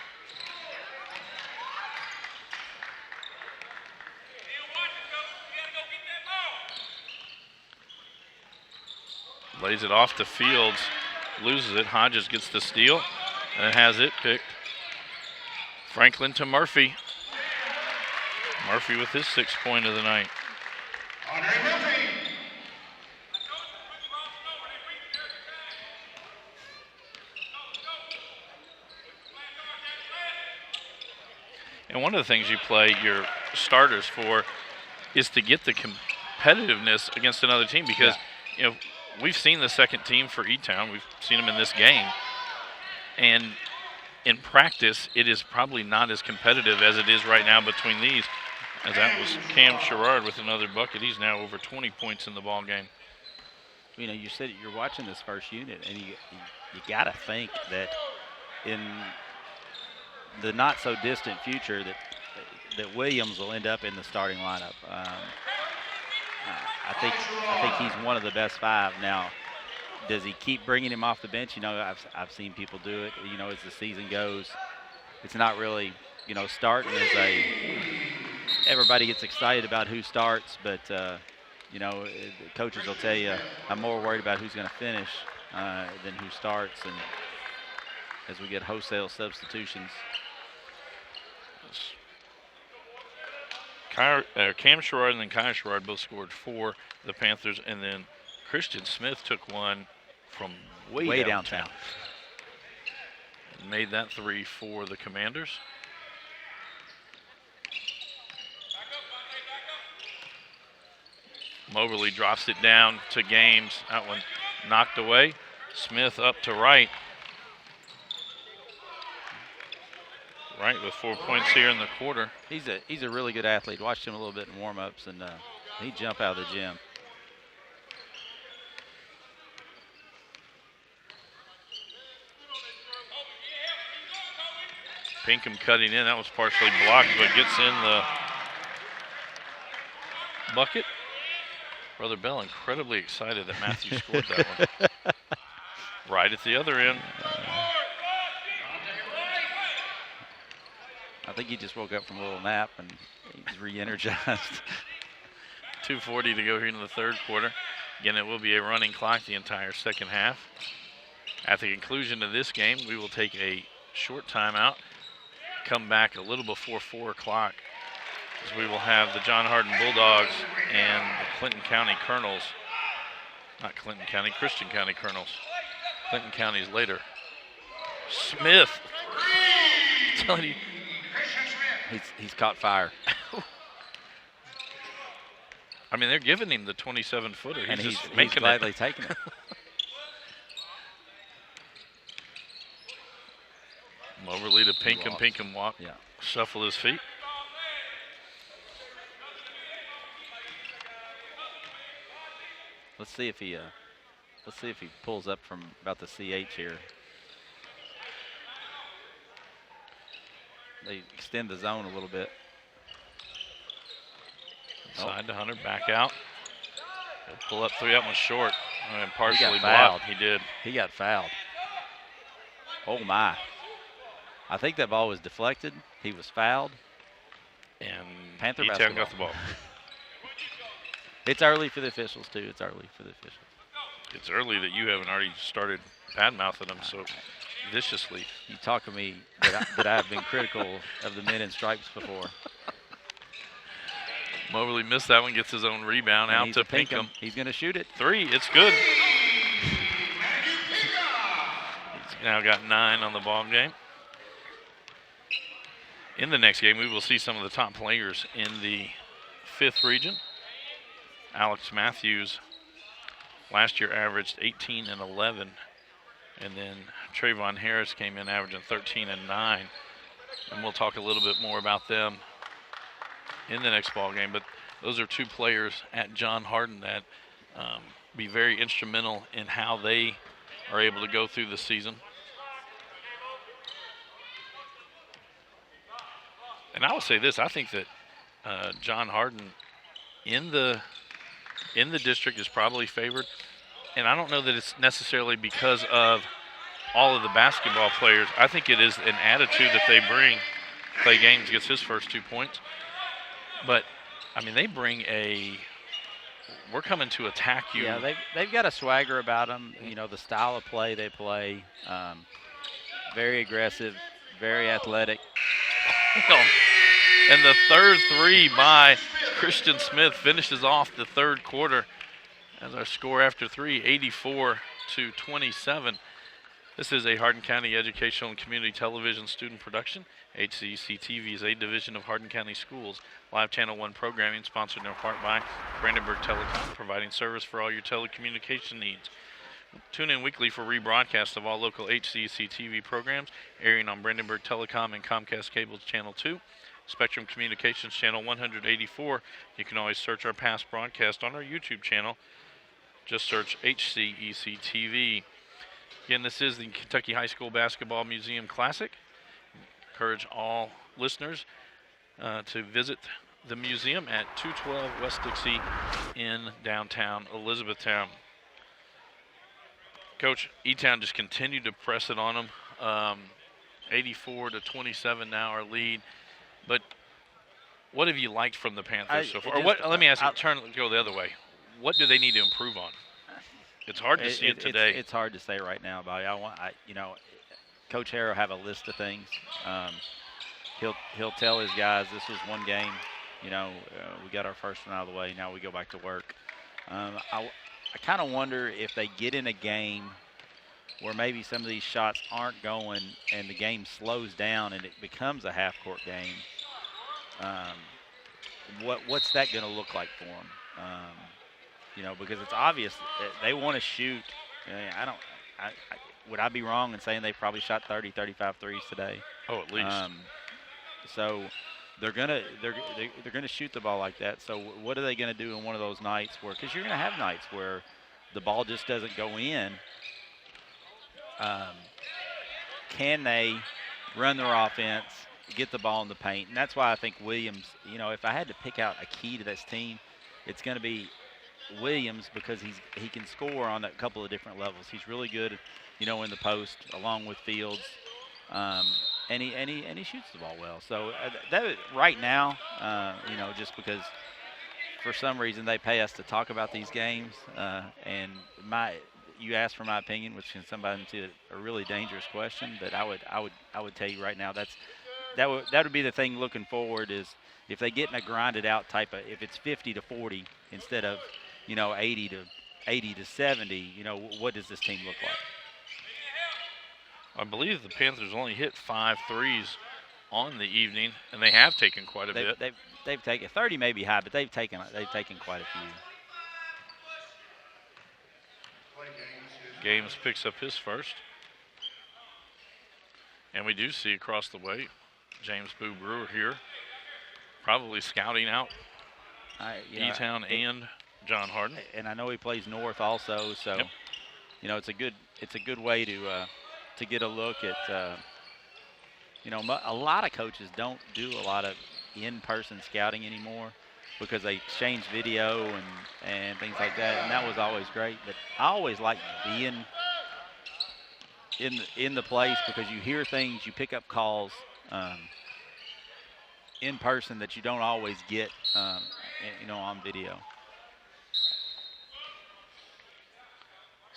Lays it off to Fields. Loses it. Hodges gets the steal and has it picked. Franklin to Murphy. Murphy with his 6th point of the night. And one of the things you play your starters for is to get the competitiveness against another team, because you know, we've seen the second team for E-Town. We've seen them in this game. And in practice, it is probably not as competitive as it is right now between these. As that was Cam Sherrard with another bucket. He's now over 20 points in the ball game. You know, you said you're watching this first unit, and you got to think that in the not so distant future that Williams will end up in the starting lineup. I think he's one of the best 5 now. Does he keep bringing him off the bench? You know, I've seen people do it. You know, as the season goes, it's not really, you know, starting as a. Everybody gets excited about who starts, but you know, the coaches will tell you, I'm more worried about who's going to finish than who starts, and as we get wholesale substitutions. Cam Sherrard and then Kai Sherrard both scored 4, the Panthers, and then Christian Smith took one from way downtown. And made that 3 for the Commanders. Moberly drops it down to Games. That one knocked away. Smith up to Wright. Wright with 4 points here in the quarter. He's a really good athlete. Watched him a little bit in warm-ups, and he'd jump out of the gym. Pinkham cutting in. That was partially blocked, but gets in the bucket. Brother Bell incredibly excited that Matthew scored that one. Right at the other end. I think he just woke up from a little nap and he's re-energized. 2:40 to go here in the 3rd quarter. Again, it will be a running clock the entire second half. At the conclusion of this game, we will take a short timeout, come back a little before 4 o'clock, as we will have the John Hardin Bulldogs and the Clinton County Colonels. Not Clinton County, Christian County Colonels. Clinton County's later. Smith. I'm telling you. He's caught fire. I mean, they're giving him the 27-footer. And He's he's making gladly it. taking it. Moberly to Pinkham. Walks. Pinkham walk. Yeah. Shuffle his feet. Let's see if he pulls up from about the CH here. They extend the zone a little bit. Side to Hunter, back out. He'll pull up three. That one's short. And partially fouled. blocked. He did. He got fouled. Oh my. I think that ball was deflected. He was fouled. And Panther E-Town basketball. got the ball. It's early for the officials too. It's early for the officials. It's early that you haven't already started bad-mouthing them so viciously. You talk to me that I've been critical of the men in stripes before. Moberly missed that one, gets his own rebound And out he's to a Pinkham. Pinkham. He's going to shoot it. Three, it's good. He's now got 9 on the ball game. In the next game, we will see some of the top players in the 5th region. Alex Matthews last year averaged 18 and 11. And then Trayvon Harris came in averaging 13 and 9. And we'll talk a little bit more about them in the next ball game. But those are 2 players at John Hardin that be very instrumental in how they are able to go through the season. And I will say this, I think that John Hardin in the district is probably favored. And I don't know that it's necessarily because of all of the basketball players. I think it is an attitude that they bring. Clay Gaines gets his first 2 points. But, I mean, they bring we're coming to attack you. Yeah, they've got a swagger about them. You know, the style of play they play, very aggressive, very athletic. And the third 3 by Christian Smith finishes off the 3rd quarter as our score after 3, 84-27. This is a Hardin County Educational and Community Television student production. HCEC-TV is a division of Hardin County Schools. Live Channel 1 programming sponsored in part by Brandenburg Telecom, providing service for all your telecommunication needs. Tune in weekly for rebroadcasts of all local HCEC-TV programs, airing on Brandenburg Telecom and Comcast Cable's Channel 2. Spectrum Communications Channel 184. You can always search our past broadcast on our YouTube channel. Just search HCEC-TV. Again, this is the Kentucky High School Basketball Museum Classic. Encourage all listeners to visit the museum at 212 West Dixie in downtown Elizabethtown. Coach, E-Town just continued to press it on them. 84-27 now our lead. But what have you liked from the Panthers so far? Or what? Let me ask you, go the other way. What do they need to improve on? It's hard to see it today. It's hard to say right now, Bobby. Coach Harrow have a list of things. He'll tell his guys this was one game. We got our first one out of the way. Now we go back to work. I kind of wonder if they get in a game where maybe some of these shots aren't going and the game slows down and it becomes a half-court game. What's that going to look like for them? Because it's obvious that they want to shoot. Would I be wrong in saying they probably shot 30, 35 threes today? Oh, at least. So they're gonna shoot the ball like that. So what are they gonna do in one of those nights where? Because you're gonna have nights where the ball just doesn't go in. Can they run their offense, get the ball in the paint? And that's why I think Williams. If I had to pick out a key to this team, it's going to be Williams because he can score on a couple of different levels. He's really good, in the post along with Fields, and he shoots the ball well. So that right now, just because for some reason they pay us to talk about these games, and you asked for my opinion, which can somebody into a really dangerous question, but I would tell you right now that would be the thing looking forward is if they get in a grinded out type of, if it's 50-40 instead of 80 to 70, what does this team look like? I believe the Panthers only hit 5 threes on the evening, and they have taken quite a bit. They've taken 30 may be high, but they've taken quite a few. Games picks up his first. And we do see across the way James Boo Brewer here, probably scouting out E-Town and John Harden. And I know he plays north also, so Yep. you know, it's a good way to get a look at. You know, a lot of coaches don't do a lot of in-person scouting anymore because they exchange video and things like that, and that was always great. But I always like being in the place because you hear things, you pick up calls in person that you don't always get, you know, on video.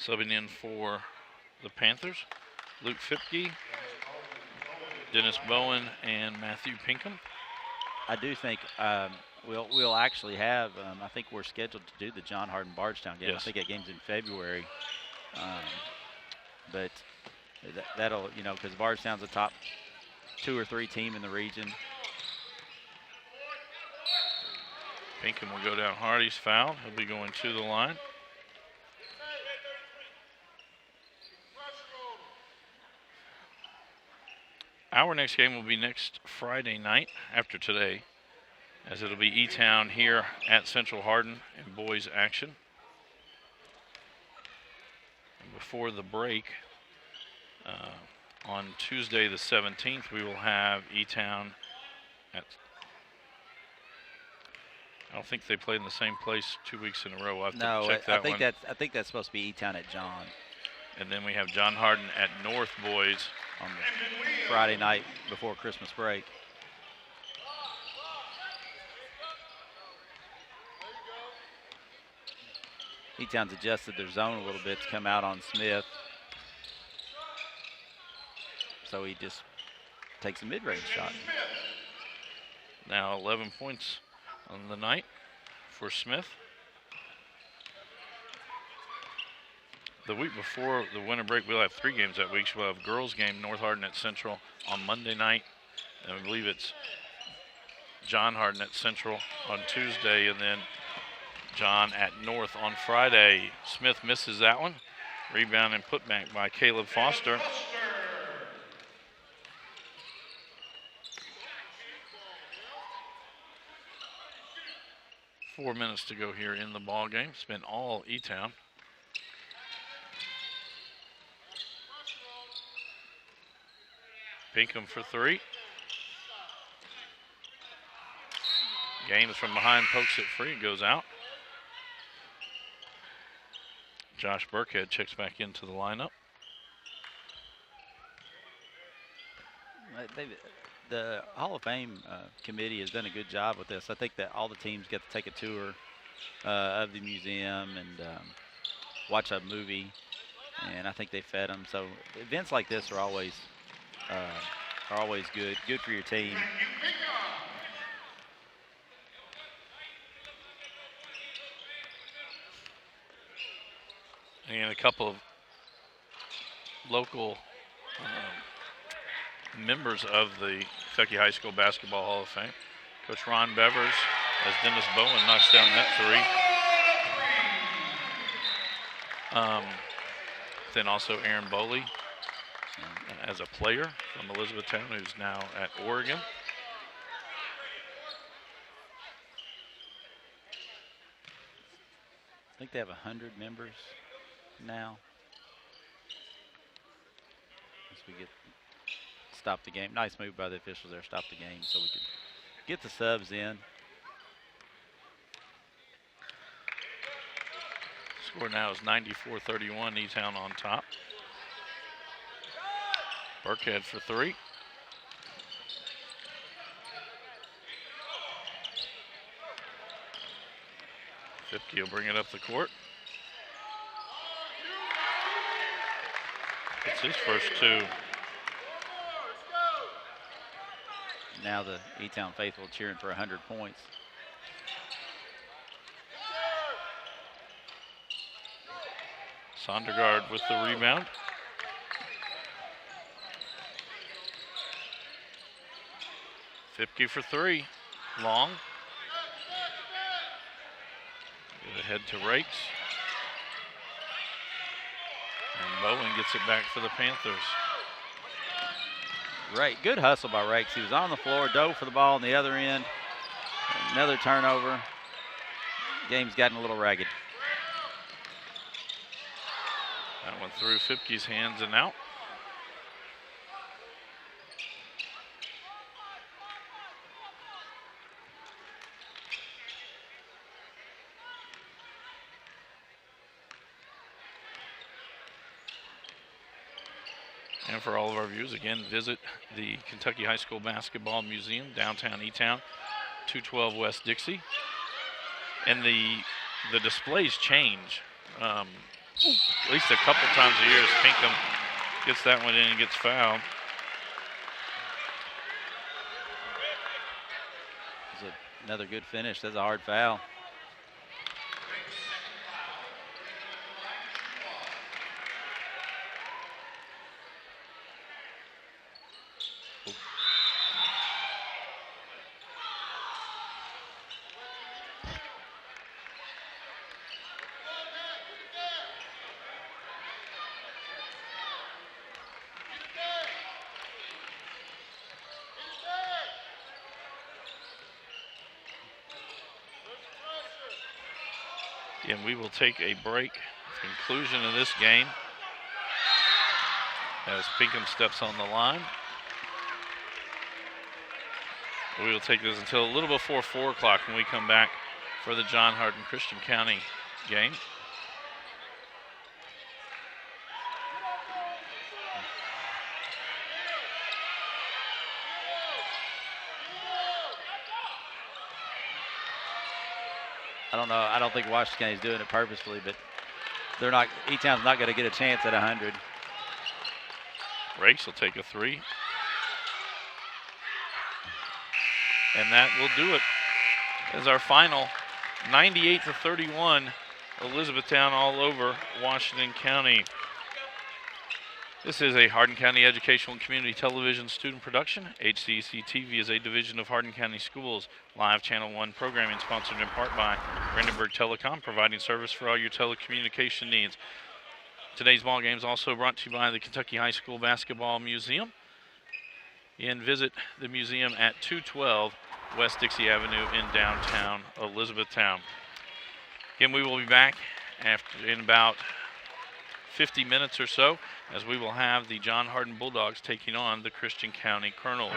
Subbing in for the Panthers, Luke Fipke, Dennis Bowen, and Matthew Pinkham. I do think we'll actually have. I think we're scheduled to do the John Harden Bardstown game. Yes. I think that game's in February, but that'll, you know, because Bardstown's a top 2 or 3 team in the region. Pinkham will go down hard. He's fouled. He'll be going to the line. Our next game will be next Friday night after today, as it'll be E-Town here at Central Hardin in boys action. And before the break, on Tuesday the 17th, we will have E-Town at, I don't think they played in the same place 2 weeks in a row. I'll have to check that one. I think that's supposed to be E-Town at John. And then we have John Harden at North boys on the Friday night before Christmas break. E-Town's adjusted their zone a little bit to come out on Smith. So he just takes a mid-range shot. Now 11 points on the night for Smith. The week before the winter break, we'll have 3 games that week. So we'll have girls game, North Hardin at Central on Monday night. And I believe it's John Harden at Central on Tuesday, and then John at North on Friday. Smith misses that one. Rebound and put back by Caleb Foster. Four minutes to go here in the ball game. It's been all E-Town. Pinkham for 3. Gaines from behind pokes it free, goes out. Josh Burkhead checks back into the lineup. The Hall of Fame committee has done a good job with this. I think that all the teams get to take a tour of the museum and watch a movie, and I think they fed them. So events like this are always good for your team. And a couple of local members of the Kentucky High School Basketball Hall of Fame. Coach Ron Bevers, as Dennis Bowen knocks down that 3. Then also Aaron Boley as a player from Elizabethtown, who's now at Oregon. I think they have 100 members now. As we stop the game. Nice move by the officials there, stop the game so we can get the subs in. Score now is 94-31, E-Town on top. Burkhead for 3. Fipke will bring it up the court. It's his first 2. Now the E-Town faithful cheering for 100 points. Sondergaard with the rebound. Fipke for three. Long. Give ahead to Rakes. And Bowen gets it back for the Panthers. Right, good hustle by Rakes. He was on the floor, dove for the ball on the other end. Another turnover. Game's gotten a little ragged. That went through Fipke's hands and out. And for all of our viewers, again, visit the Kentucky High School Basketball Museum, downtown E-Town, 212 West Dixie. And the displays change at least a couple times a year as Pinkham gets that one in and gets fouled. That's another good finish. That's a hard foul. And we will take a break. Conclusion of this game as Pinkham steps on the line. We will take this until a little before 4 o'clock when we come back for the John Hardin Christian County game. I don't know. I don't think Washington County's doing it purposefully, but they're not. E-Town's not going to get a chance at 100. Rakes will take a three. And that will do it as our final 98-31. Elizabethtown all over Washington County. This is a Hardin County Educational and Community Television student production. HCEC-TV is a division of Hardin County Schools. Live Channel 1 programming sponsored in part by Brandenburg Telecom, providing service for all your telecommunication needs. Today's ball game is also brought to you by the Kentucky High School Basketball Museum. And visit the museum at 212 West Dixie Avenue in downtown Elizabethtown. Again, we will be back in about 50 minutes or so, as we will have the John Hardin Bulldogs taking on the Christian County Colonels.